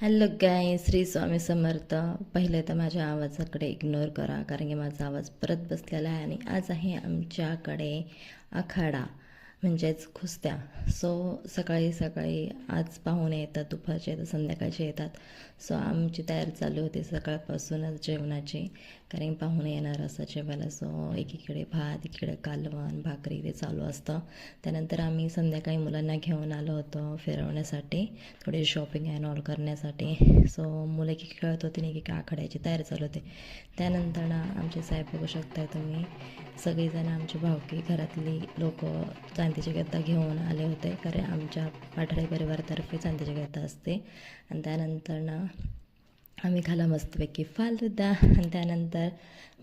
Hello गाय, श्री स्वामी समर्थ. पहिले तर माझ्या आवाजाकडे इग्नोर करा, कारण की माझा आवाज परत बसलेला आहे. आणि आज आहे आमच्याकडे आखाडा म्हणजेच कुस्त्या. सो सकाळी सकाळी आज पाहुणे येतात, दुपारचे येतात, संध्याकाळचे येतात. सो आमची तयारी चालू होती सकाळपासूनच जेवणाची, कारण पाहुणे येणार असं जेवायला. सो एकीकडे भात, एकीकडे कालवण, भाकरी ते चालू असतं. त्यानंतर आम्ही संध्याकाळी मुलांना घेऊन आलो होतो फिरवण्यासाठी, थोडी शॉपिंग अँड ऑल करण्यासाठी. सो मुलं एकी खेळत होती आणि एकी आखाड्याची तयारी चालू होते. त्यानंतर ना आमचे साहेब बघू शकताय तुम्ही, सगळीजण आमची भावकी घरातली लोक चांदीची गद्दा घेऊन आले होते, कारण आमच्या पाठाडे परिवारातर्फे चांदीची गद्दा असते. आणि त्यानंतर ना आम्ही खाला मस्तपैकी फालुदा. आणि त्यानंतर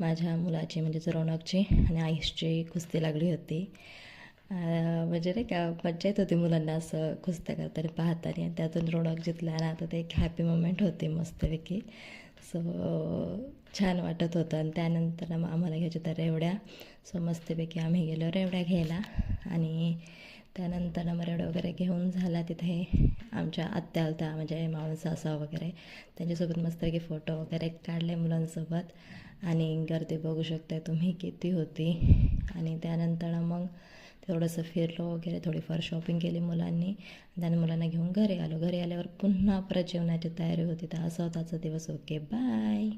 माझ्या मुलाची म्हणजेच रौनकची आणि आईसची कुस्ती लागली होती. म्हणजे नाही का मज्जा येत होती मुलांना असं कुस्त्या करताना पाहताना, आणि त्यातून रौनक जिंकला ना, तर ते एक हॅपी मोमेंट होते मस्तपैकी. सो छान वाटत होतं. आणि त्यानंतर मग आम्हाला घ्यायच्या तर रेवड्या. सो मस्तपैकी आम्ही गेलो रेवड्या घ्यायला. आणि त्यानंतर मग रेवड्या वगैरे घेऊन झाला तिथे आमच्या आत्या होत्या, म्हणजे मावळ सासा वगैरे, त्यांच्यासोबत मस्तपैकी फोटो वगैरे काढले मुलांसोबत. आणि गर्दी बघू शकताय तुम्ही किती होती. आणि त्यानंतर मग थोडंसं फिरलो वगैरे, थोडीफार शॉपिंग केली मुलांनी. त्याने मुलांना घेऊन घरी आलो. घरी आल्यावर पुन्हा परत जेवणाची तयारी होती. तर असा होता आजचा दिवस. Okay, bye.